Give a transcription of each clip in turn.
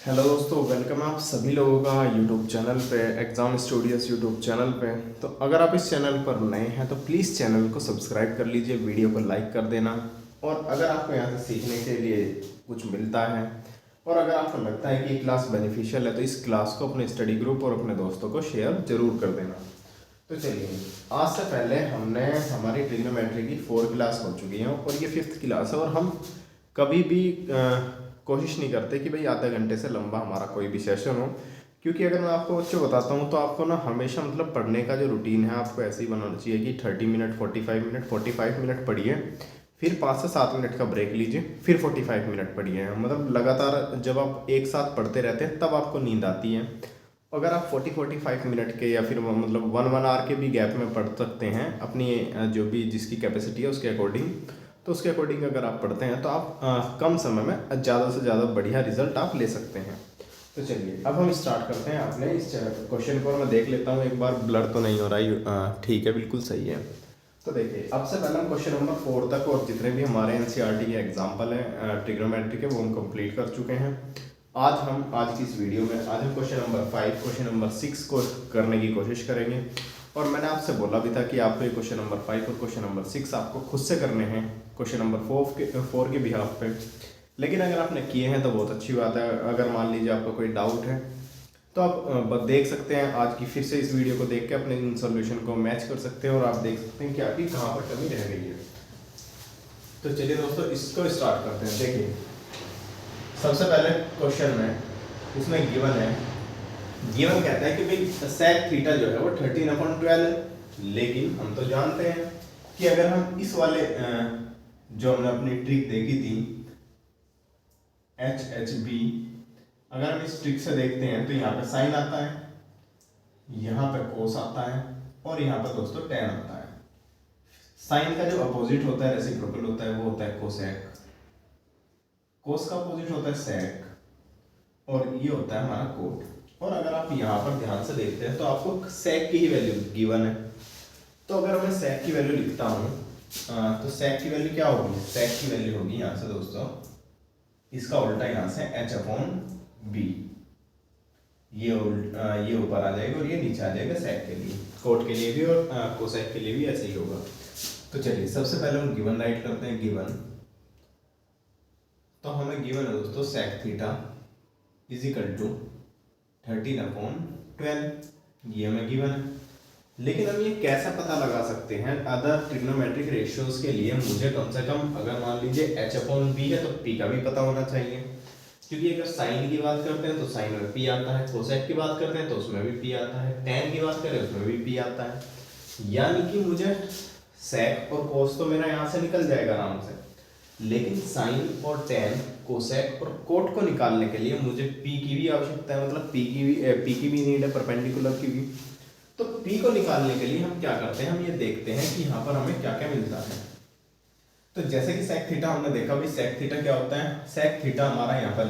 Hello दोस्तों, welcome आप सभी लोगों का यूट्यूब चैनल पे, एग्ज़ाम स्टूडियोज़ यूट्यूब चैनल पे। तो अगर आप इस चैनल पर नए हैं तो प्लीज़ चैनल को सब्सक्राइब कर लीजिए, वीडियो को लाइक कर देना। और अगर आपको यहाँ से सीखने के लिए कुछ मिलता है और अगर आपको लगता है कि ये क्लास बेनिफिशियल है तो इस क्लास को अपने स्टडी ग्रुप और अपने दोस्तों को शेयर ज़रूर कर देना। तो चलिए, आज से पहले हमने हमारी ट्रिग्नोमेट्री की 4 क्लास हो चुकी हैं और ये 5th क्लास है। और हम कभी भी कोशिश नहीं करते कि भाई आधे घंटे से लंबा हमारा कोई भी सेशन हो, क्योंकि अगर मैं आपको बच्चों बताता हूँ तो आपको ना हमेशा मतलब पढ़ने का जो रूटीन है आपको ऐसे ही बनाना चाहिए कि 30 मिनट 45 मिनट पढ़िए, फिर 5 से 7 मिनट का ब्रेक लीजिए, फिर 45 मिनट पढ़िए। मतलब लगातार जब आप एक साथ पढ़ते रहते हैं तब आपको नींद आती है। अगर आप 45 मिनट के या फिर मतलब 1 आवर के भी गैप में पढ़ सकते हैं अपनी जो भी जिसकी कैपेसिटी है उसके अकॉर्डिंग, तो उसके अकॉर्डिंग अगर आप पढ़ते हैं तो आप कम समय में ज़्यादा से ज़्यादा बढ़िया रिजल्ट आप ले सकते हैं। तो चलिए अब हम स्टार्ट करते हैं अपने इस क्वेश्चन को। और मैं देख लेता हूँ एक बार, ब्लर तो नहीं हो रहा है? ठीक है, बिल्कुल सही है। तो देखिए, अब से पहले हम क्वेश्चन नंबर 4 तक और जितने भी हमारे एनसीईआरटी के एग्जाम्पल हैं ट्रिग्नोमेट्री के वो हम कंप्लीट कर चुके हैं। आज की इस वीडियो में आज हम क्वेश्चन नंबर 5 क्वेश्चन नंबर 6 को करने की कोशिश करेंगे। और मैंने आपसे बोला भी था कि आपको ये क्वेश्चन नंबर 5 और क्वेश्चन नंबर 6 आपको खुद से करने हैं क्वेश्चन नंबर 4 के बिहाफ पे। लेकिन अगर आपने किए हैं तो बहुत अच्छी बात है। अगर मान लीजिए आपको कोई डाउट है तो आप बस देख सकते हैं, आज की फिर से इस वीडियो को देख के अपने इन सॉल्यूशन को मैच कर सकते हैं और आप देख सकते हैं कि आपकी कहाँ पर कमी रह गई है। तो चलिए दोस्तों, इसको स्टार्ट करते हैं। देखिए, सबसे पहले क्वेश्चन में उसमें गिवन है, गिवन कहता है कि भाई sec थीटा जो है वो 13/12 है। लेकिन हम तो जानते हैं कि अगर हम इस वाले जो हमने अपनी ट्रिक देखी थी HHB, अगर हम इस ट्रिक से देखते हैं तो यहाँ पे साइन आता है, यहाँ पे कोस आता है और यहाँ पे दोस्तों टेन आता है। साइन का जो अपोजिट होता है, रेसिप्रोकल होता है, वो होता है कोसेक। कोस का अपोजिट होता है सेक और ये होता है हमारा कोट। और अगर आप यहाँ पर ध्यान से देखते हैं तो आपको सेक की ही वैल्यू गिवन है। तो अगर मैं सेक की वैल्यू लिखता हूँ तो सेक की वैल्यू क्या होगी? सेक की वैल्यू होगी यहाँ से दोस्तों, इसका उल्टा यहाँ से h/b। ये ऊपर आ जाएगा और ये नीचे आ जाएगा सेक के लिए, कोट के लिए भी और कोसेक के लिए भी ऐसे ही होगा। तो चलिए सबसे पहले हम गिवन राइट करते हैं। गिवन तो हमें गिवन है दोस्तों sec theta is equal to 13/12, ये हमें गिवन है। लेकिन हम ये कैसा पता लगा सकते हैं? अदर ट्रिग्नोमेट्रिक रेशियोज के लिए मुझे कम से कम अगर मान लीजिए h/b है तो p का भी पता होना चाहिए, क्योंकि अगर साइन की बात करते हैं तो साइन में p आता है, कोसेक की बात करते हैं तो उसमें भी p आता है, टेन की बात करें उसमें भी p आता है। यानी कि मुझे सेक और कोस तो मेरा यहाँ से निकल जाएगा आराम से, लेकिन साइन और टेन, कोसेक और कोट को निकालने के लिए मुझे p की भी आवश्यकता है, मतलब p की भी नीड है, परपेंडिकुलर की भी। तो p को निकालने के लिए हम क्या करते हैं, हम ये देखते हैं कि यहाँ पर हमें क्या क्या मिलता है। तो जैसे कि सेक थीटा हमने देखा, भाई सेक थीटा क्या होता है? सेक थीटा हमारा यहाँ पर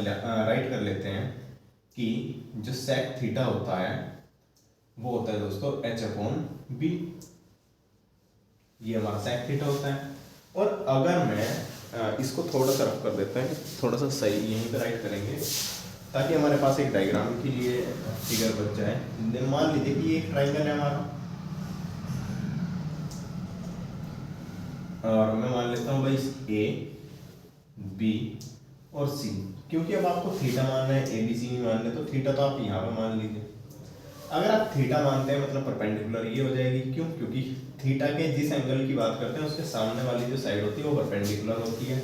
राइट कर लेते हैं कि जो सेक थीटा होता है वो होता है दोस्तों h/b। ये हमारा सेक थीटा होता है। और अगर मैं इसको थोड़ा सा रफ कर देते हैं, थोड़ा सा सही यहीं पे राइट करेंगे ताकि हमारे पास एक डायग्राम के लिए फिगर बच जाए। मान लीजिए कि ये एक ट्राइंगल है हमारा, और मैं मान लेता हूँ भाई ए बी और सी। क्योंकि अब आपको थीटा मानना है, ए बी सी भी मान ले तो थीटा तो आप यहाँ पे मान लीजिए। अगर आप थीटा मानते हैं मतलब परपेंडिकुलर ये हो जाएगी। क्यों? क्योंकि थीटा के जिस एंगल की बात करते हैं उसके सामने वाली जो साइड होती है वो परपेंडिकुलर होती है।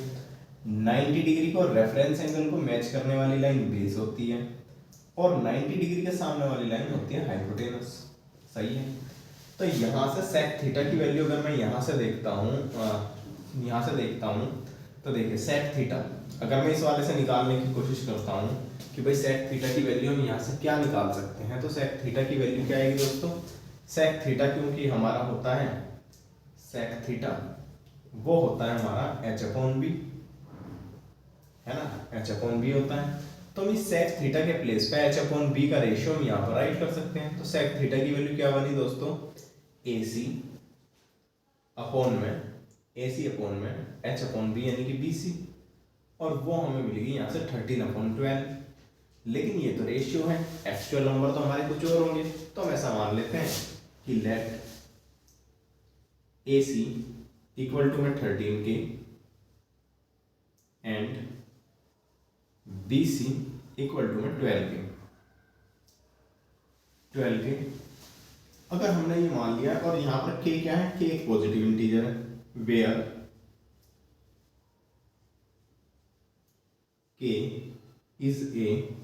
90 डिग्री को रेफरेंस एंगल को मैच करने वाली लाइन बेस होती है और 90 डिग्री के सामने वाली लाइन होती है हाइपोटेनस। सही है। तो यहाँ से सेक थीटा की वैल्यू अगर मैं यहाँ से देखता हूँ तो देखिए सेक थीटा अगर मैं इस वाले से निकालने की कोशिश करता हूँ कि भाई सेक थीटा की वैल्यू हम यहाँ से क्या निकाल सकते हैं, तो सेक थीटा की वैल्यू क्या आएगी दोस्तों? सेक थीटा क्योंकि हमारा होता है सेक थीटा वो होता है हमारा h/b, है ना, h/b होता है। तो हम इस सेक थीटा के प्लेस पे h/b का रेशियो हम यहाँ पर राइट कर सकते हैं। तो सेक थीटा की वैल्यू क्या बनी दोस्तों? AC अपॉन में h/b यानी कि BC, और वो हमें मिलेगी यहाँ से 13/12। लेकिन ये तो रेशियो है, एक्चुअल नंबर तो हमारे कुछ और होंगे। तो हम ऐसा मान लेते हैं कि let A C equal to में 13K and B C equal to में 12K। अगर हमने ये मान लिया और यहां पर K क्या है, K एक पॉजिटिव इंटीजर है, where K is a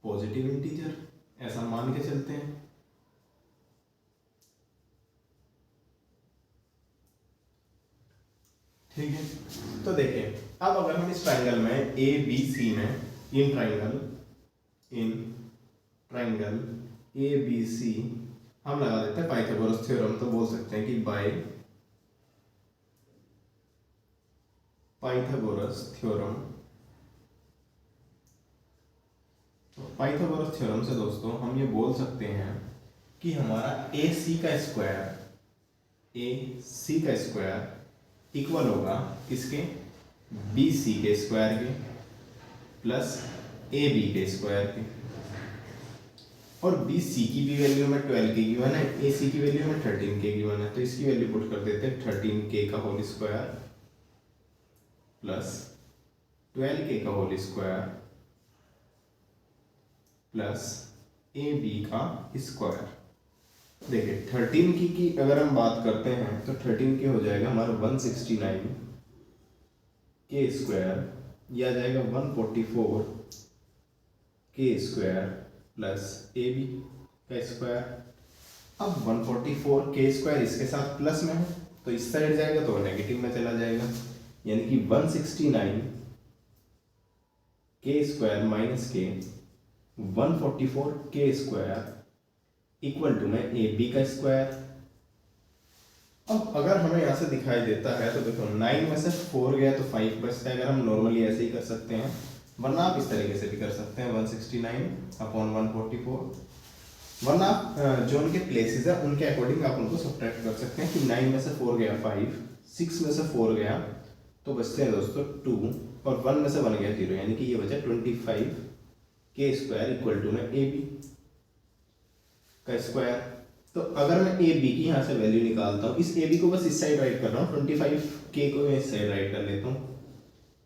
positive integer, ऐसा मान के चलते हैं। ठीक है, तो देखिए अब अगर हम इस ट्राइंगल में ए बी सी में इन ट्राइंगल ए बी सी हम लगा देते हैं पाइथागोरस थ्योरम। तो बोल सकते हैं कि बाय पाइथागोरस थ्योरम। तो पाइथागोरस थ्योरम से दोस्तों हम ये बोल सकते हैं कि हमारा ए सी का स्क्वायर इक्वल होगा किसके, बी सी के स्क्वायर के प्लस ए बी के स्क्वायर के। और बी सी की भी वैल्यू में 12K गिवन है, ए सी की वैल्यू में 13K गिवन है। तो इसकी वैल्यू पुट कर देते हैं 13K का होल स्क्वायर प्लस 12K का whole square plus A B का स्क्वायर। देखिए 13 की अगर हम बात करते हैं तो 13K हो जाएगा हमारा 169K स्क्वायर, यह आ जाएगा 144K square plus A B का स्क्वायर। अब 144K स्क्वायर इसके साथ प्लस में है तो इस साइड जाएगा तो नेगेटिव में चला जाएगा, यानी कि 169K स्क्वायर माइनस के 144K स्क्वायर इक्वल टू में ए बी का स्क्वायर। अब अगर हमें यहाँ से दिखाई देता है तो देखो 9 में से 4 गया तो 5 बचता है। अगर हम नॉर्मली ऐसे ही कर सकते हैं, वरना आप इस तरीके से भी कर सकते हैं 169/144, वरना जो उनके प्लेसेस है उनके अकॉर्डिंग आप उनको सब्ट्रैक्ट कर सकते हैं कि 9 में से 4 गया 5, 6 में से 4 गया तो बचते हैं दोस्तों 2 और 1 में से 1 गया 0, यानी कि ये बचा 25K स्क्वायर इक्वल टू में ए बी का स्क्वायर। तो अगर मैं ए बी की यहाँ से वैल्यू निकालता हूँ, इस ए बी को बस इस साइड राइट कर रहा हूँ, 25K को मैं इस साइड राइट कर लेता हूँ,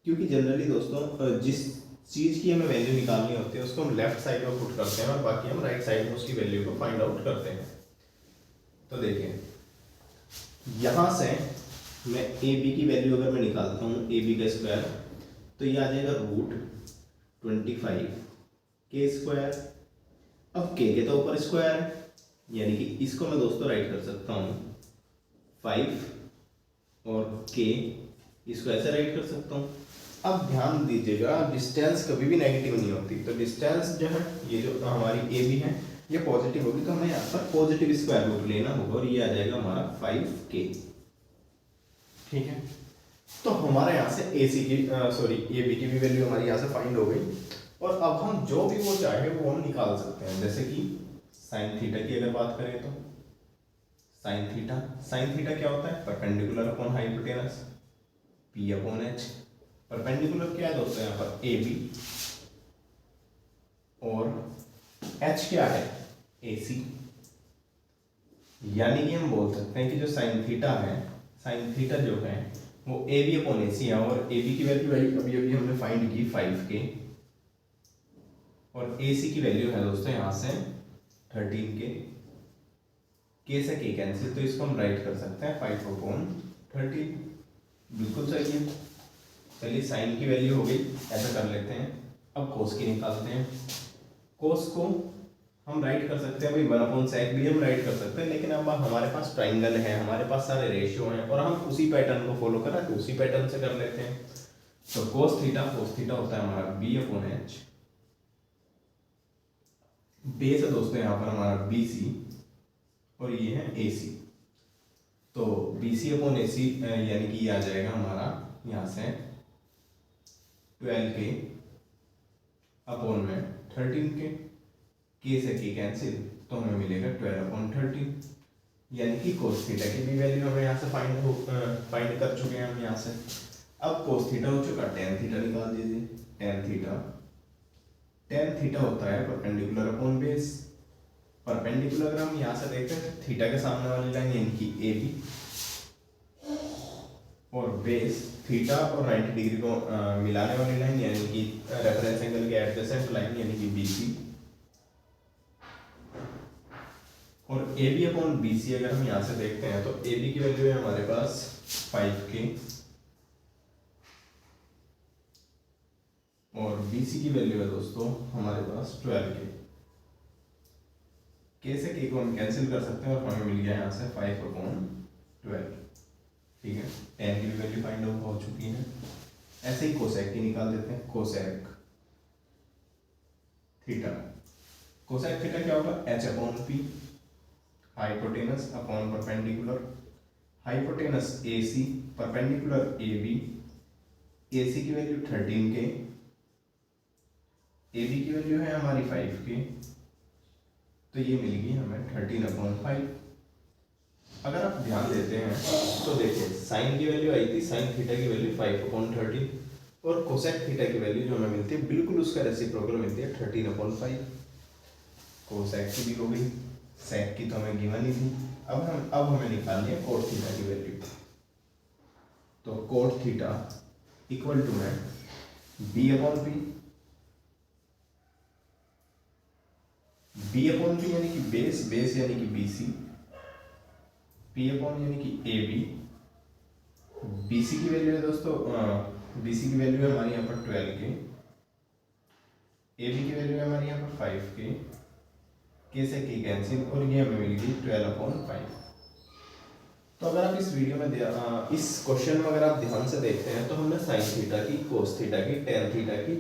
क्योंकि जनरली दोस्तों जिस चीज़ की हमें वैल्यू निकालनी होती है उसको हम लेफ्ट साइड में पुट करते हैं और बाकी हम राइट साइड में उसकी वैल्यू को फाइंड आउट करते हैं। तो देखिए यहाँ से मैं ए बी की वैल्यू अगर मैं निकालता हूँ ए बी का स्क्वायर, तो ये आ जाएगा √25K स्क्वायर। अब K के तो ऊपर स्क्वायर है, यानी कि इसको मैं दोस्तों राइट कर सकता हूँ 5 और K इसको ऐसे राइट कर सकता हूँ। अब ध्यान दीजिएगा डिस्टेंस कभी भी नेगेटिव नहीं होती, तो डिस्टेंस जो है ये जो हमारी ए बी है ये पॉजिटिव होगी, तो हमें यहाँ पर पॉजिटिव स्क्वायर रूट लेना होगा और ये आ जाएगा हमारा 5K। ठीक है, तो हमारे यहाँ से ए सी की ए बी की भी वैल्यू हमारी यहाँ से फाइंड हो गई। और अब हम जो भी वो चाहे वो हम निकाल सकते हैं, जैसे कि साइन थीटा की अगर बात करें तो साइन थीटा क्या होता है, perpendicular upon hypotenuse P/H। Perpendicular क्या है दोस्तों यहाँ पर ए बी और H क्या है ए सी, यानी कि हम बोल सकते हैं कि जो साइन थीटा जो है वो ए बी अपॉन ए सी है। और ए बी की वैल्यू अभी अभी हमने फाइंड की 5K और ए सी की वैल्यू है दोस्तों यहाँ से 13K। K से K कैंसिल, तो इसको हम राइट कर सकते हैं 5/13, बिल्कुल सही है। चलिए साइन की वैल्यू हो गई, ऐसा कर लेते हैं। अब कोस की निकालते हैं। कोस को हम राइट कर सकते हैं भाई 1/sec भी हम राइट कर सकते हैं, लेकिन अब हमारे पास ट्राइंगल है, हमारे पास सारे रेशियो हैं और हम उसी पैटर्न को फॉलो कर रहे हैं तो उसी पैटर्न से कर लेते हैं। तो कोस थीटा होता है हमारा B/H। बेस है दोस्तों यहाँ पर हमारा BC और ये है AC। तो BC/AC यानी कि ये आ जाएगा हमारा यहाँ से 12K अपॉन में 13K। K से K कैंसिल तो हमें मिलेगा 12/13, यानी कि कोस थीटा की भी वैल्यू हमें यहाँ से फाइंड कर चुके हैं हम यहाँ से। अब कोस थीटा हो चुका, टेन थीटा निकाल दीजिए। टेन थीटा टेन थीटा होता है परपेंडिकुलर अपॉन बेस। परपेंडिकुलर अगर हम यहाँ से देखते हैं थीटा के सामने वाली लाइन यानी कि ए बी, और बेस थीटा और 90 डिग्री को मिलाने वाली लाइन यानी कि रेफरेंस एंगल के एडजेसेंट लाइन यानी कि बी सी, और A B upon B C अगर हम यहाँ से देखते हैं तो ए बी की वैल्यू है हमारे पास 5K और बी सी की वैल्यू है दोस्तों हमारे पास 12K। के से के को हम कैंसिल कर सकते हैं और हमें मिल गया यहाँ से 5/12। ठीक है, टेन की भी वैल्यू फाइंड आउट हो चुकी है। ऐसे ही कोसेक की निकाल देते हैं, कोसेक थीटा। कोसेक थीटा क्या होगा, h/p, hypotenuse upon perpendicular. Hypotenuse AC, perpendicular AB, AC की वैल्यू 13K, AB की वैल्यू है हमारी 5K, तो ये मिल गई हमें 13/5। अगर आप ध्यान देते हैं तो देखिए साइन की वैल्यू आई थी, साइन थीटा की वैल्यू 5/13 और कोसेक थीटा की वैल्यू जो हमें मिलती है बिल्कुल उसका रेसिप्रोकल मिलती है 13/5। कोसेक की भी हो गई, सेक की तो हमें गिवन ही थी। अब हमें निकालनी है कोट थीटा की वैल्यू। तो कोट थीटा इक्वल टू है B/P। B/P यानी कि बेस, बेस यानी कि BC, P/, यानी कि AB। BC की वैल्यू है दोस्तों, BC की वैल्यू है हमारी यहाँ पर 12K, AB की वैल्यू है हमारी यहाँ पर 5K, K से K कैंसिल और ये हमें मिल गई 12/5। तो अगर आप इस वीडियो में इस क्वेश्चन में अगर आप ध्यान से देखते हैं तो हमने साइन थीटा की, कोस थीटा की, टेन थीटा की,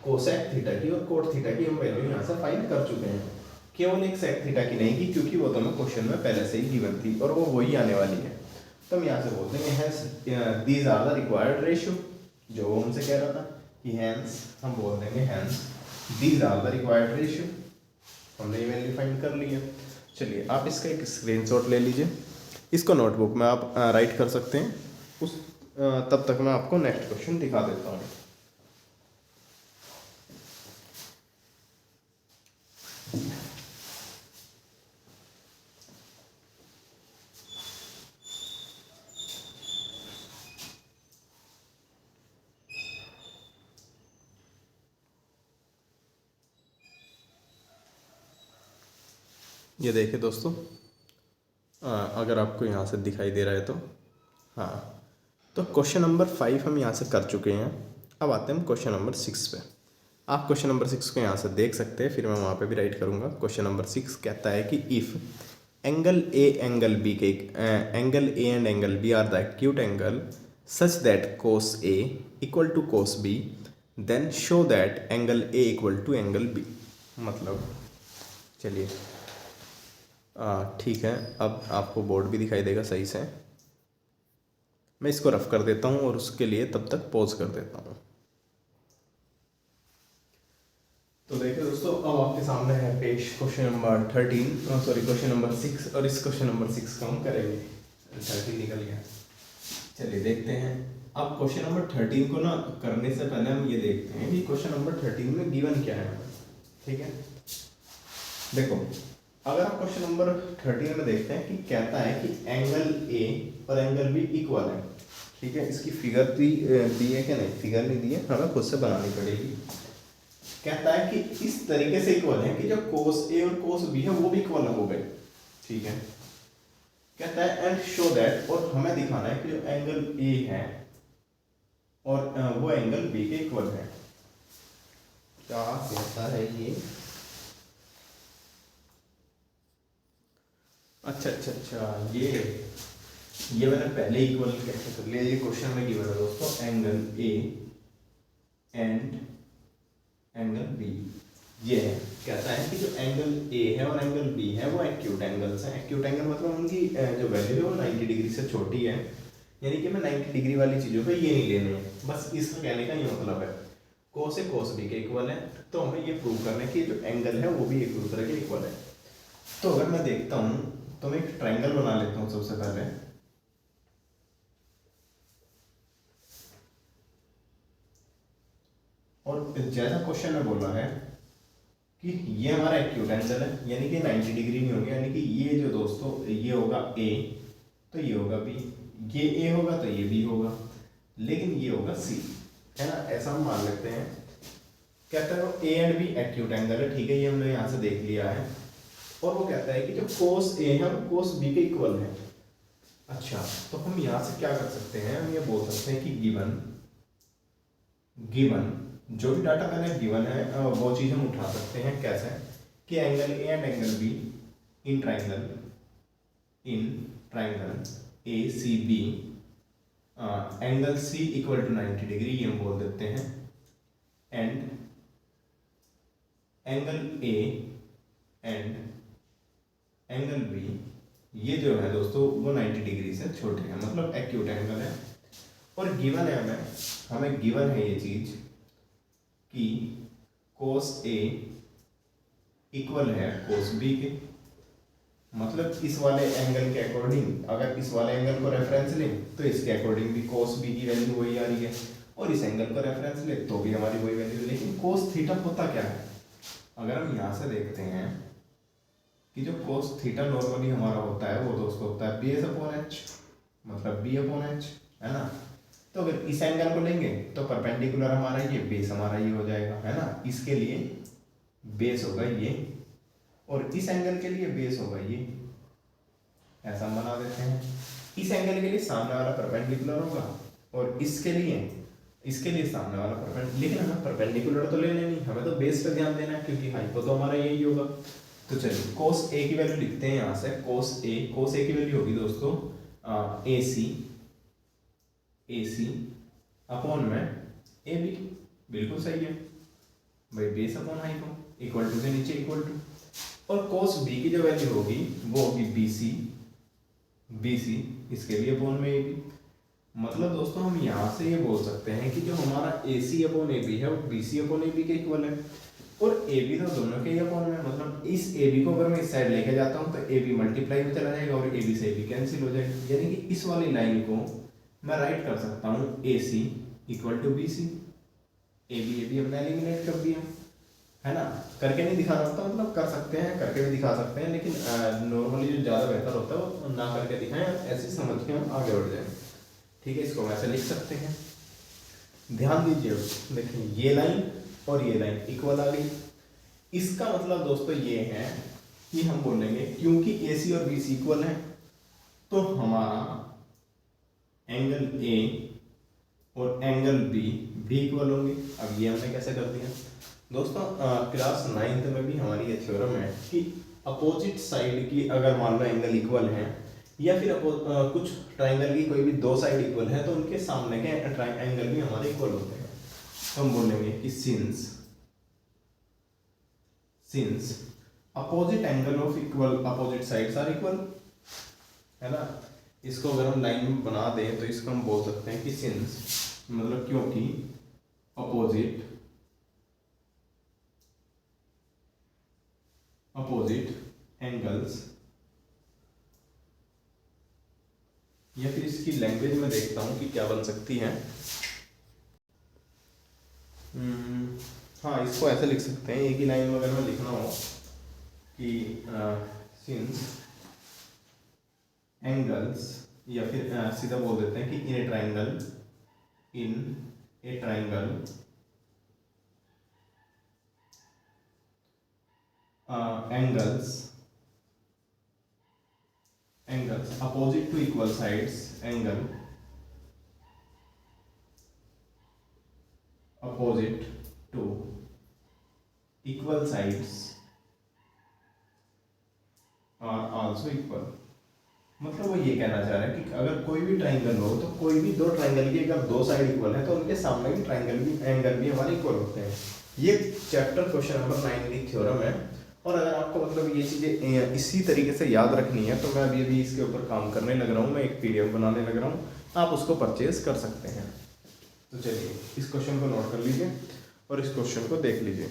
कोसेक थीटा की और कोट थीटा की हम वैल्यू यहाँ से फाइंड कर चुके हैं। केवल एक सेक थीटा की नहीं की, क्योंकि वो तो हमें क्वेश्चन में पहले से ही गिवन थी और वो वही आने वाली है। तो हम यहाँ से बोलते हैं hence these are the required ratio, जो वो हमसे कह रहा था कि हैंस, हम बोल देंगे hence these are the required ratio. हमने ये वैल्यू फाइंड कर ली है। चलिए आप इसका एक स्क्रीनशॉट ले लीजिए, इसको नोटबुक में आप राइट कर सकते हैं। तब तक मैं आपको नेक्स्ट क्वेश्चन दिखा देता हूँ। ये देखिए दोस्तों, अगर आपको यहाँ से दिखाई दे रहा है तो हाँ, तो क्वेश्चन नंबर 5 हम यहाँ से कर चुके हैं। अब आते हैं हम क्वेश्चन नंबर 6 पे। आप क्वेश्चन नंबर 6 को यहाँ से देख सकते हैं, फिर मैं वहाँ पे भी राइट करूँगा। क्वेश्चन नंबर 6 कहता है कि if angle A angle B के angle A and angle B are the acute angle such that cos A equal to cos B, then show that angle A equal to angle B. मतलब चलिए ठीक है, अब आपको board भी दिखाई देगा सही से। मैं इसको रफ कर देता हूँ और उसके लिए तब तक पॉज कर देता हूँ। तो देखिए दोस्तों, अब आपके सामने है पेश question number 13, sorry question number 6, और इस क्वेश्चन नंबर 6 का हम करेंगे। 13 निकल गया। चलिए देखते हैं। अब क्वेश्चन नंबर 13 को ना करने से पहले हम ये देखते हैं कि क्वेश्चन नंबर 13 में गिवन क्या है। ठीक है, देखो अगर आप क्वेश्चन नंबर 13 में देखते हैं कि कहता है कि एंगल ए और एंगल बी इक्वल है। ठीक है, इसकी फिगर दी है क्या, नहीं फिगर नहीं दी है, हमें खुद से बनानी पड़ेगी। कहता है कि इस तरीके से इक्वल है कि जो कोस ए और कोस बी है वो भी इक्वल हो गए। ठीक है, कहता है एंड शो दैट, और हमें दिखाना है कि जो एंगल ए है और वो एंगल बी के इक्वल है। क्या कहता है ये, अच्छा, ये मैंने पहले इक्वल कैसे कर लिया। ये क्वेश्चन में गिवन है दोस्तों, angle A and angle B. ये है, कहता है कि जो एंगल ए है और एंगल बी है वो एक्यूट एंगल्स हैं। एक्यूट एंगल मतलब उनकी जो वैल्यू है वो 90 डिग्री से छोटी है, यानी कि मैं 90 डिग्री वाली चीज़ों पे ये नहीं लेने हैं। बस इसका कहने का ये मतलब है कोस ए कोस बी के इक्वल है। तो हमें ये प्रूव करना है कि जो एंगल है वो भी एक दूसरे के इक्वल है। तो अगर मैं देखता हूँ तो मैं एक ट्रायंगल बना लेता हूँ सबसे पहले। और जैसा क्वेश्चन में बोला है कि ये हमारा एक्यूट एंगल है, यानी कि 90 डिग्री नहीं होगा, यानी कि ये जो दोस्तों ये होगा ए, तो ये होगा बी, ये ए होगा तो ये बी होगा, लेकिन ये होगा सी, है ना, ऐसा हम मान लेते हैं। कहता है वो A and B acute angle है, ठीक है, ये हमने यहाँ से देख लिया है। और वो कहता है कि जो कोस ए है वो कोस बी के इक्वल है। अच्छा, तो हम यहाँ से क्या कर सकते हैं, हम ये बोल सकते हैं कि गिवन जो भी डाटा मैंने गिवन है वो चीज़ हम उठा सकते हैं। कैसे कि angle A and angle B in triangle A C B angle C equal to 90 degree, ये हम बोल देते हैं। And angle A and angle B ये जो है दोस्तों वो 90 डिग्री से छोटे हैं, मतलब एक्यूट एंगल है। और गिवन है हमें गिवन है ये चीज कि कोस ए इक्वल है कोस बी के, मतलब इस वाले एंगल के अकॉर्डिंग अगर इस वाले एंगल को रेफरेंस लें तो इसके अकॉर्डिंग भी कोस बी की वैल्यू वही आ रही है, और इस एंगल को रेफरेंस ले तो भी हमारी वही वैल्यू। लेकिन कोस थीटा होता क्या है, अगर हम यहाँ से देखते हैं कि जो कोस थीटा नॉर्मली हमारा होता है वो दोस्तों होता है बेस अपॉन एच, मतलब बी अपॉन एच, है ना। तो अगर इस एंगल को लेंगे तो परपेंडिकुलर हमारा ये बेस हमारा ये हो जाएगा, है ना, इसके लिए बेस होगा ये, और इस एंगल के लिए बेस होगा ये, ऐसा हम बना देते हैं। इस एंगल के लिए सामने वाला परपेंडिकुलर होगा और इसके लिए सामने वाला परपेंडिकुलर, लेकिन हमें परपेंडिकुलर तो लेने नहीं, हमें तो बेस पे ध्यान देना है क्योंकि हाइपो तो हमारा यही होगा। तो चलिए कोस ए की वैल्यू लिखते हैं यहाँ से, कोस ए की वैल्यू होगी दोस्तों ए सी अपॉन में ए बी, बिल्कुल सही है भाई, base upon hypo equal to के नीचे इक्वल टू, और कोस बी की जो वैल्यू होगी वो होगी बी सी इसके लिए अपॉन में ए बी। मतलब दोस्तों हम यहाँ से ये बोल सकते हैं कि जो हमारा ए सी अपॉन ए बी है वो B C upon A B के इक्वल है, और ए बी तो दोनों के ही अपॉन में, मतलब इस ए बी को अगर मैं इस साइड लेके जाता हूँ तो ए बी मल्टीप्लाई में चला जाएगा और ए बी से ए बी कैंसिल हो जाएगा, यानी कि इस वाली लाइन को मैं राइट कर सकता हूँ A C equal to B C, A B हमने एलिमिनेट कर दिया, है ना। करके नहीं दिखाना होता, मतलब कर सकते हैं, करके भी दिखा सकते हैं, लेकिन नॉर्मली जो ज़्यादा बेहतर होता है वो ना करके दिखाएं, ऐसे समझ के हम आगे बढ़ जाएं, ठीक है। इसको वैसे लिख सकते हैं, ध्यान दीजिए, देखिए ये लाइन और ये लाइन इक्वल आ गई, इसका मतलब दोस्तों ये है कि हम बोलेंगे क्योंकि ए सी और बी सी इक्वल है तो हमारा एंगल ए और एंगल बी भी इक्वल होंगे। अब ये हमने कैसे कर दिया दोस्तों, क्लास 9th में भी हमारी ये थ्योरम है कि अपोजिट साइड की अगर मान लो एंगल इक्वल है या फिर कुछ ट्राइंगल की कोई भी दो साइड इक्वल है तो उनके सामने के एंगल भी हमारे इक्वल होते हैं। तो हम बोलेंगे कि since opposite angle of equal opposite sides are equal, है ना। इसको अगर हम लाइन में बना दें तो इसको हम बोल सकते हैं कि सिंस मतलब क्योंकि अपोजिट एंगल्स, या फिर इसकी लैंग्वेज में देखता हूँ कि क्या बन सकती है। हाँ, इसको ऐसे लिख सकते हैं, एक ही लाइन में अगर मैं लिखना हो कि सिंस एंगल्स, या फिर सीधा बोल देते हैं कि in a triangle angles opposite to equal sides, angle opposite to equal sides are also equal. मतलब वो ये कहना चाह रहा है कि अगर कोई भी ट्राइंगल हो तो कोई भी दो ट्राइंगल की अगर दो साइड इक्वल है तो उनके सामने भी ट्राइंगल भी एंगल भी हमारे इक्वल होते हैं। ये चैप्टर क्वेश्चन नंबर 9 की थ्योरम है, और अगर आपको मतलब ये चीज़ें इसी तरीके से याद रखनी है तो मैं अभी इसके ऊपर काम करने लग रहा हूँ, मैं एक PDF बनाने लग रहा हूँ, आप उसको परचेज कर सकते हैं। तो चलिए इस क्वेश्चन को नोट कर लीजिए और इस क्वेश्चन को देख लीजिए।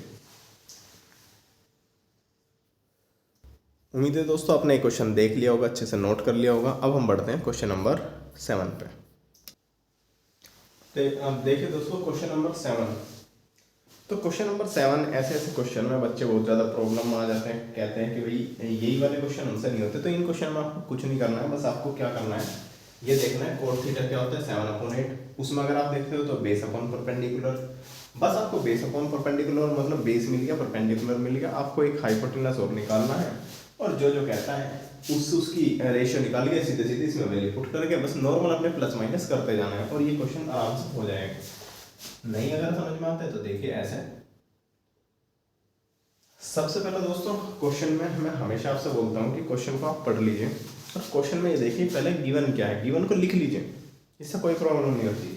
उम्मीद है दोस्तों आपने क्वेश्चन देख लिया होगा, अच्छे से नोट कर लिया होगा। अब हम बढ़ते हैं क्वेश्चन नंबर 7 पे। तो अब देखिए दोस्तों क्वेश्चन नंबर 7, तो क्वेश्चन नंबर 7, ऐसे ऐसे क्वेश्चन में बच्चे बहुत ज़्यादा प्रॉब्लम में आ जाते हैं, कहते हैं कि भाई यही वाले क्वेश्चन हमसे नहीं होते। तो इन क्वेश्चन में आपको कुछ नहीं करना है, बस आपको क्या करना है, ये देखना है कोट थीटा क्या होता है 7/8। उसमें अगर आप देखते हो तो बेस अपॉन परपेंडिकुलर, बस आपको बेस अपॉन परपेंडिकुलर मतलब बेस मिल गया, परपेंडिकुलर मिल गया, आपको एक हाइपोटेनस और निकालना है, और जो जो कहता है उसकी रेशियो निकाल के सीधे सीधे इसमें वैल्यू पुट करके बस नॉर्मल अपने प्लस माइनस करते जाना है, और ये क्वेश्चन आराम से हो जाएगा। नहीं अगर समझ में आता है तो देखिए ऐसे। सबसे पहले दोस्तों क्वेश्चन में मैं हमेशा आपसे बोलता हूँ कि क्वेश्चन को आप पढ़ लीजिए, और क्वेश्चन में ये देखिए पहले गिवन क्या है, गिवन को लिख लीजिए, इससे कोई प्रॉब्लम नहीं होती।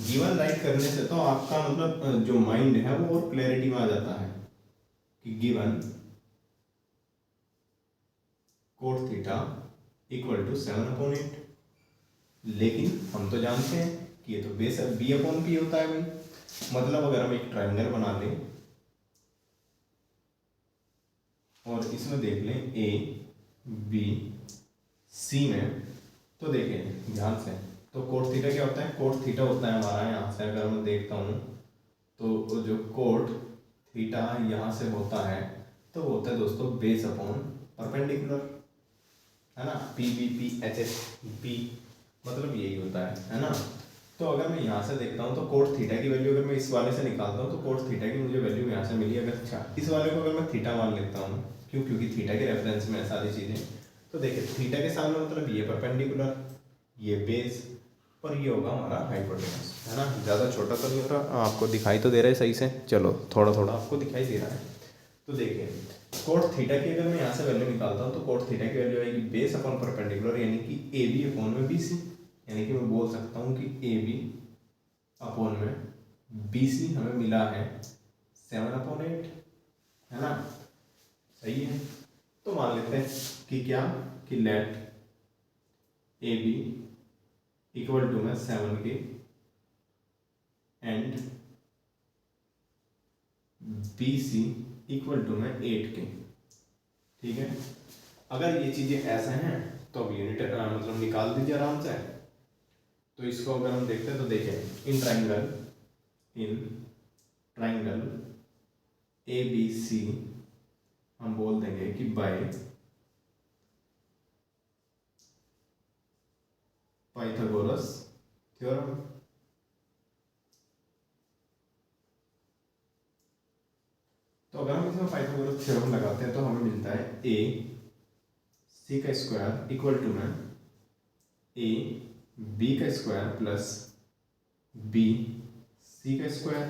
गिवन राइट करने से तो आपका मतलब जो माइंड है वो और क्लैरिटी में आ जाता है कि given cot theta equal to 7/8। लेकिन हम तो जानते हैं कि ये तो बेस बी अपॉन पी होता है भाई। मतलब अगर हम एक ट्रायंगल बना लें और इसमें देख लें ए बी सी में, तो देखें ध्यान से, तो कोट थीटा क्या होता है, कोट थीटा होता है हमारा, यहाँ से अगर मैं देखता हूँ तो जो कोट थीटा यहाँ से होता है तो वो होता है दोस्तों बेस अपॉन परपेंडिकुलर, है ना, P B P H H P, मतलब यही होता है ना। तो अगर मैं यहाँ से देखता हूँ तो कोट थीटा की वैल्यू अगर मैं इस वाले से निकालता हूँ तो कोट थीटा की मुझे वैल्यू यहाँ से मिली। अगर अच्छा इस वाले को अगर मैं थीटा मान लेता हूँ, क्योंकि थीटा के रेफरेंस में है सारी चीज़ें, तो देखिए थीटा के सामने मतलब ये परपेंडिकुलर, ये बेस, और ये होगा हमारा हाइपोटेनस, है ना। ज़्यादा छोटा तो नहीं हो रहा, आपको दिखाई तो दे रहा है सही से, चलो थोड़ा थोड़ा आपको दिखाई दे रहा है। तो देखिए कोट थीटा की अगर मैं यहाँ से वैल्यू निकालता हूँ तो कोट थीटा की वैल्यू आएगी बेस अपॉन परपेंडिकुलर, यानी कि ए बी अपॉन में बी सी, यानी कि मैं बोल सकता हूँ कि ए बी अपॉन में बी सी हमें मिला है 7/8, है ना, सही है। तो मान लेते हैं कि क्या, कि let A B equal to में 7 K and B C equal to में 8 के, ठीक है। अगर ये चीज़ें ऐसे हैं तो अब यूनिट मतलब निकाल दीजिए आराम से। तो इसको अगर हम देखते हैं तो देखें इन ट्राइंगल ए बी सी हम बोल देंगे कि बाय पाइथागोरस थ्योरम। तो अगर हम इसमें पाइथागोरस थ्योरम लगाते हैं तो हमें मिलता है ए सी का स्क्वायर इक्वल टू में ए बी का स्क्वायर प्लस बी सी का स्क्वायर।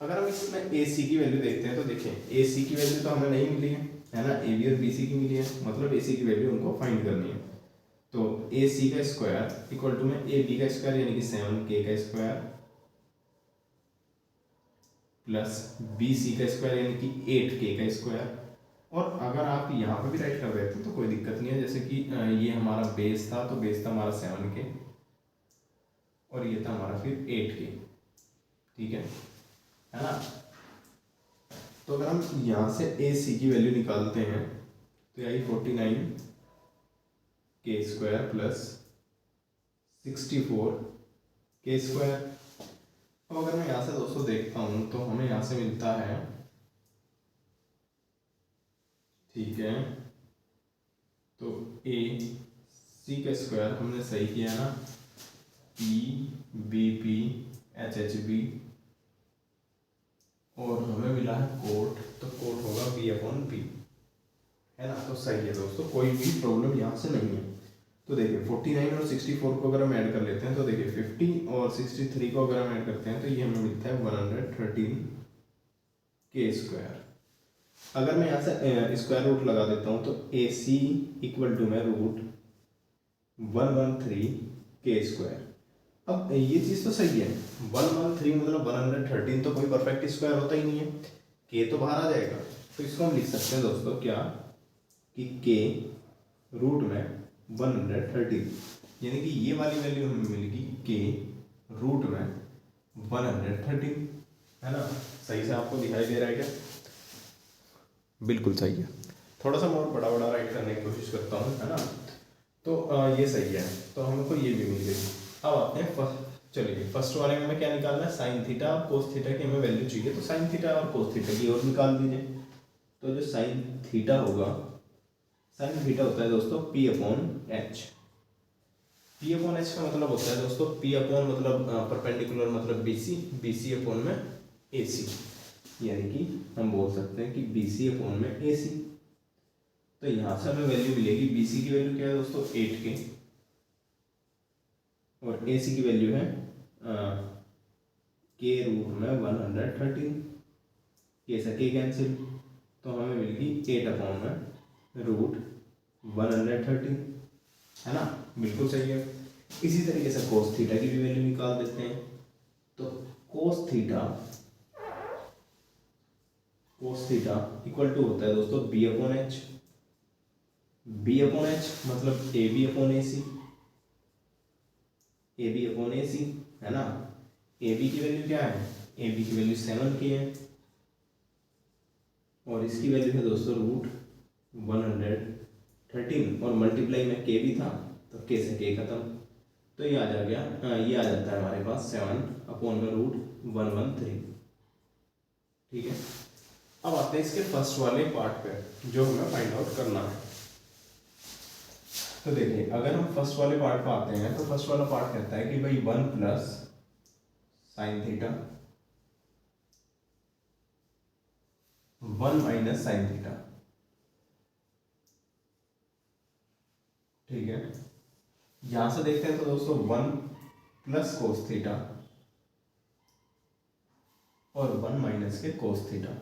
अगर हम इसमें ए सी की वैल्यू देखते हैं तो देखें ए सी की वैल्यू तो हमें नहीं मिली है ना, ए बी और बी सी की मिली है, मतलब ए सी की वैल्यू उनको फाइंड करनी है। तो ए सी का स्क्वायर इक्वल टू में ए बी का स्क्वायर यानी कि 7k का स्क्वायर प्लस बी सी का स्क्वायर यानी कि 8k का स्क्वायर। और अगर आप यहाँ पर भी राइट कर देते हैं तो कोई दिक्कत नहीं है, जैसे कि ये हमारा बेस था, तो बेस था हमारा 7k और ये था हमारा फिर 8k, ठीक है ना। तो अगर हम यहाँ से ए सी की वैल्यू निकालते हैं तो यही 49k square plus 64k square. अब अगर मैं यहाँ से दोस्तों देखता हूँ तो हमें यहाँ से मिलता है, ठीक है, तो ए सी का स्क्वायर हमने सही किया ना, P B P H H B, और हमें मिला है कोट, तो कोट होगा बी अपॉन पी, है ना। तो सही है दोस्तों, कोई भी प्रॉब्लम यहाँ से नहीं है। तो देखिए 49 और 64 को अगर हम ऐड कर लेते हैं तो देखिए 50 और 63 को अगर हम ऐड करते हैं तो ये हमें मिलता है 113k स्क्वायर। अगर मैं यहाँ से स्क्वायर रूट लगा देता हूँ तो ए सी इक्वल टू में रूट 113k स्क्वायर। अब ये चीज़ तो सही है, 113 मतलब 113 तो कोई परफेक्ट स्क्वायर होता ही नहीं है, k तो बाहर आ जाएगा। तो इसको हम लिख सकते हैं दोस्तों क्या, कि k रूट में 113, यानी कि ये वाली वैल्यू हमें मिलेगी k रूट में 113, है ना। सही से आपको दिखाई दे रहा है क्या? बिल्कुल सही है। थोड़ा सा और बड़ा बड़ा राइट करने की कोशिश करता हूँ, है ना। तो ये सही है, तो हमको ये भी मिल गई। अब आते हैं चलिए फर्स्ट वाले में हमें क्या निकालना है, साइन थीटा और कोस थीटा की हमें वैल्यू चाहिए, तो साइन थीटा और कोस थीटा की और निकाल दीजिए। तो जो साइन थीटा होगा, साइन थीटा होता है दोस्तों P upon H. P upon H का मतलब होता है दोस्तों, पी अपॉन मतलब परपेंडिकुलर मतलब बीसी, बीसी अपॉन में एसी, यानी कि हम बोल सकते हैं कि बीसी अपॉन में एसी। तो यहाँ से हमें वैल्यू मिलेगी, बीसी की वैल्यू क्या है दोस्तों 8K, और एसी की वैल्यू है के रूट में 113, के से के कैंसिल, तो हमें मिलेगी 8 अपॉन में रूट 113, है ना, बिल्कुल सही है। इसी तरीके से कोस थीटा की भी वैल्यू निकाल देते हैं। तो कोस थीटा इक्वल टू होता है दोस्तों B upon H. B upon H मतलब A B upon A C, A B upon A C, है ना। ए बी की वैल्यू क्या है, ए बी की वैल्यू 7K है, और इसकी वैल्यू है दोस्तों रूट 113, और मल्टीप्लाई में के भी था तो के से के खत्म, तो ये आ जा गया, ये आ जाता है हमारे पास 7 अपॉन में रूट 113। ठीक है, अब आते हैं इसके फर्स्ट वाले पार्ट पे जो हमें फाइंड आउट करना है। तो देखिए अगर हम फर्स्ट वाले पार्ट पे आते हैं तो फर्स्ट वाला पार्ट कहता है कि भाई 1 plus sine theta 1 minus sine theta. ठीक है, यहां से देखते हैं तो दोस्तों 1 प्लस कोस थीटा और 1 माइनस के कोस थीटा।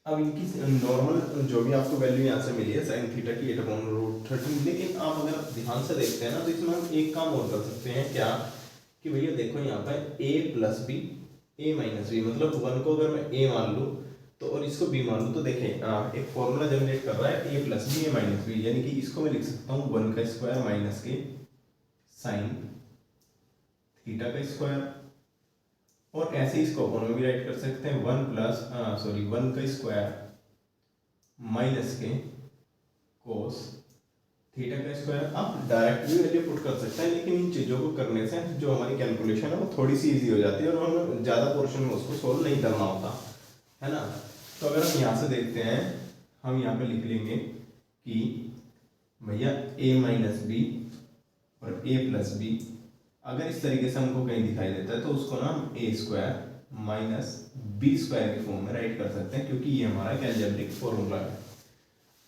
अब इनकी नॉर्मल जो भी आपको वैल्यू यहाँ से मिली है साइन थीटा की 8/√13, लेकिन आप अगर ध्यान से देखते हैं ना तो इसमें हम एक काम और कर सकते हैं क्या, कि भैया देखो यहाँ पर a plus B, a minus B, मतलब 1 को अगर मैं a मान लूँ तो और इसको b मान लूँ, तो देखें एक फॉर्मूला जनरेट कर रहा है a plus B, a minus B, यानी कि इसको मैं लिख सकता हूँ 1 का स्क्वायर माइनस के साइन थीटा का स्क्वायर, और ऐसे इसको अपन में भी राइट कर सकते हैं 1 का स्क्वायर माइनस के कोस थीटा का स्क्वायर। आप डायरेक्ट भी वैल्यू पुट कर सकते हैं, लेकिन इन चीज़ों को करने से जो हमारी कैलकुलेशन है वो थोड़ी सी इजी हो जाती है और हमें ज़्यादा पोर्शन में उसको सोल्व नहीं करना होता है ना। तो अगर हम यहाँ से देखते हैं, हम यहाँ पे लिख लेंगे कि भैया a माइनस बी और a प्लस बी, अगर इस तरीके से हमको कहीं दिखाई देता है तो उसको ना हम ए स्क्वायर माइनस बी स्क्वायर के फॉर्म में राइट कर सकते हैं, क्योंकि ये हमारा एक अलजेब्रिक फॉर्मूला है।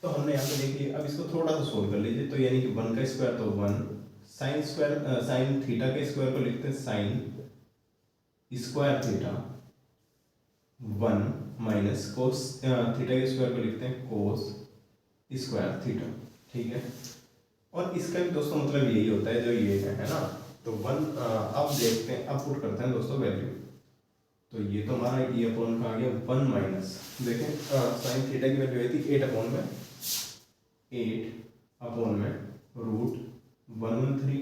तो हमने यहाँ पे देख लिया, अब इसको थोड़ा सा सोल्व कर लीजिए। तो यानी कि 1 का स्क्वायर तो 1, साइन स्क्वायर साइन थीटा के स्क्वायर को लिखते हैं sine square theta 1 minus cos theta के स्क्वायर को लिखते हैं कोस स्क्वायर थीटा। ठीक है, और इसका भी दोस्तों मतलब यही होता है जो ये है ना। तो 1 अब देखते हैं, अब पुट करते हैं दोस्तों वैल्यू। तो ये तो हमारा ये अपॉन का आ गया 1 माइनस, देखें साइन थीटा की वैल्यू आई थी 8 अपॉन में रूट 113,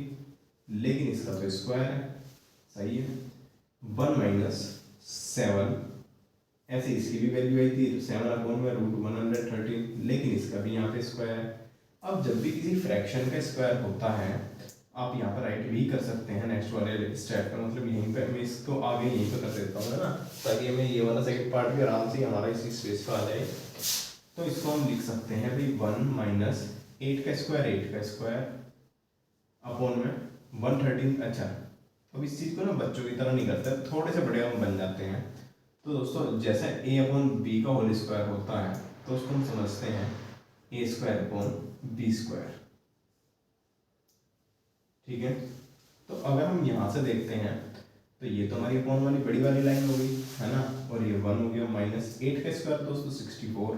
लेकिन इसका तो स्क्वायर है, सही है। 1 माइनस 7, ऐसे इसकी भी वैल्यू आई थी 7 अपॉन में रूट 113, लेकिन इसका भी यहाँ पे स्क्वायर है। अब जब भी किसी फ्रैक्शन का स्क्वायर होता है आप यहाँ पर राइट भी कर सकते हैं नेक्स्ट वाले स्टेप का, मतलब यहीं पे मैं इसको आगे यहीं पे कर देता हूँ, है ना, ताकि हमें ये वाला सेकंड पार्ट भी आराम से हमारा इसी स्पेस पे आ जाए। तो इसको हम लिख सकते हैं भाई 1 माइनस 8 का स्क्वायर अपॉन में 113। अच्छा, अब इस चीज़ को ना बच्चों की तरह नहीं करते, थोड़े से बड़े हम बन जाते हैं। तो दोस्तों जैसे a अपॉन बी का होल स्क्वायर होता है तो उसको हम समझते हैं a square upon B square. ठीक है, तो अगर हम यहाँ से देखते हैं तो ये तो हमारी अपॉन वाली बड़ी वाली लाइन हो गई, है ना, और ये 1 हो गया माइनस 8 का स्क्वायर दोस्तों 64,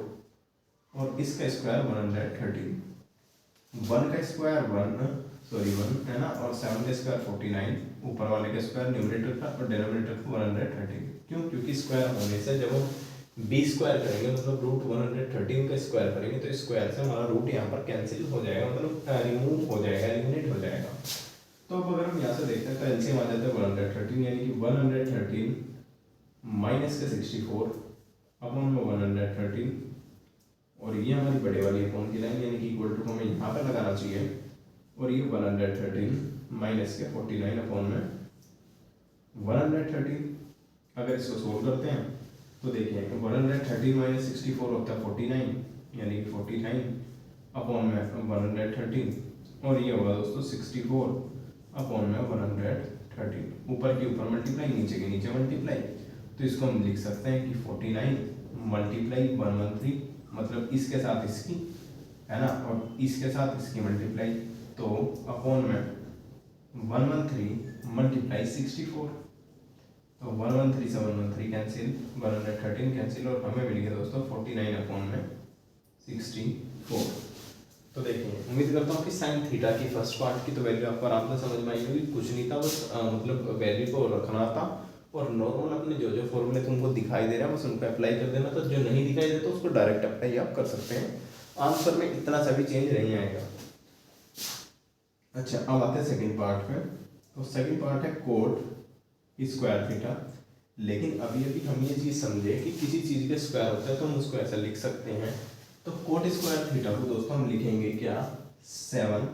और इसका स्क्वायर 113, 1 का स्क्वायर 1 है ना, और 7 का स्क्वायर 49, ऊपर वाले का स्क्वायर न्यूमरेटर का और डिनोमिनेटर का 113। क्यों, क्योंकि स्क्वायर होने से जब हम बी स्क्वायर करेंगे मतलब रूट 113 का स्क्वायर करेंगे तो स्क्वायर से हमारा रूट यहाँ पर कैंसिल हो जाएगा, मतलब रिमूव हो जाएगा, एलिमिनेट हो जाएगा। तो अब अगर हम यहाँ से देखते हैं तो एलसीएम आ जाता है 113, यानी कि 113 माइनस का 64 अपॉन में 113, और ये हमारी बड़े वाली अपॉन की लाइन, यानी कि इक्वल टू हमें यहाँ पर लगाना चाहिए, और ये 113 माइनस के 49 अपॉन में 113। अगर इसको सोल्व करते हैं तो देखिए 113 माइनस 64 होता है 49, यानी कि 49 अपॉन में 113, और ये होगा दोस्तों 64 अपॉन में 113। ऊपर के ऊपर मल्टीप्लाई, नीचे के नीचे मल्टीप्लाई, तो इसको हम लिख सकते हैं कि 49 मल्टीप्लाई 113, मतलब इसके साथ इसकी, है ना, और इसके साथ इसकी मल्टीप्लाई, तो अपॉन में 113 मल्टीप्लाई 64, तो 113 से 113 कैंसिल, 113 कैंसिल, और हमें मिल गया दोस्तों 49 अपॉन में 64। तो देखिए, उम्मीद करता हूँ कि साइन थीटा की फर्स्ट पार्ट की तो वैल्यू आपको आराम से समझ में आई होगी। कुछ नहीं था, बस मतलब वैल्यू को रखना था, और नॉर्मल अपने जो जो फॉर्मूले तुमको दिखाई दे रहा है बस उनको अप्लाई कर देना। तो जो नहीं दिखाई देता उसको डायरेक्ट अप्लाई आप कर सकते हैं, आंसर में इतना सा भी चेंज नहीं आएगा। अच्छा, अब आते हैं सेकंड पार्ट में। तो सेकंड पार्ट है कोट स्क्वायर थीटा। लेकिन अभी अभी हम ये चीज़ समझे कि किसी चीज़ के स्क्वायर होता है तो हम उसको ऐसा लिख सकते हैं। तो कोट स्क्वायर थीटा को दोस्तों हम लिखेंगे क्या, 7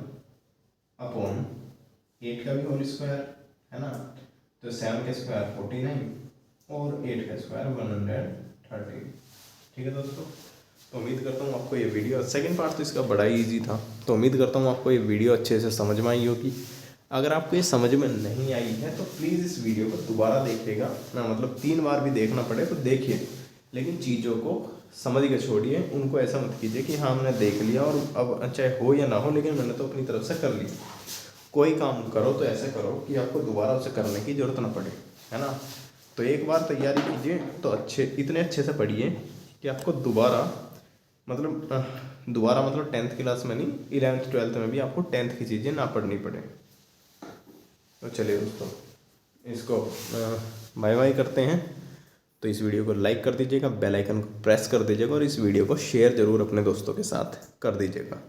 अपॉन 8 का भी होल स्क्वायर, है ना, तो 7 का स्क्वायर 49 और 8 का स्क्वायर 113। ठीक है दोस्तों, तो उम्मीद करता हूँ आपको ये वीडियो, सेकंड पार्ट तो इसका बड़ा ही ईजी था, तो उम्मीद करता हूँ आपको ये वीडियो अच्छे से समझ में आई होगी। अगर आपको ये समझ में नहीं आई है तो प्लीज़ इस वीडियो को दोबारा देखिएगा ना, मतलब 3 बार भी देखना पड़े तो देखिए, लेकिन चीज़ों को समझ के छोड़िए, उनको ऐसा मत कीजिए कि हाँ मैंने देख लिया और अब चाहे हो या ना हो लेकिन मैंने तो अपनी तरफ से कर लिया। कोई काम करो तो ऐसे करो कि आपको दोबारा उसे करने की ज़रूरत ना पड़े, है ना। तो एक बार तैयारी कीजिए तो इतने अच्छे से पढ़िए कि आपको दोबारा मतलब 10th क्लास में नहीं, 11th 12th में भी आपको 10th की चीज़ें ना पढ़नी पड़े। तो चलिए दोस्तों, इसको बाय बाय करते हैं। तो इस वीडियो को लाइक कर दीजिएगा, बेल आइकन को प्रेस कर दीजिएगा, और इस वीडियो को शेयर ज़रूर अपने दोस्तों के साथ कर दीजिएगा।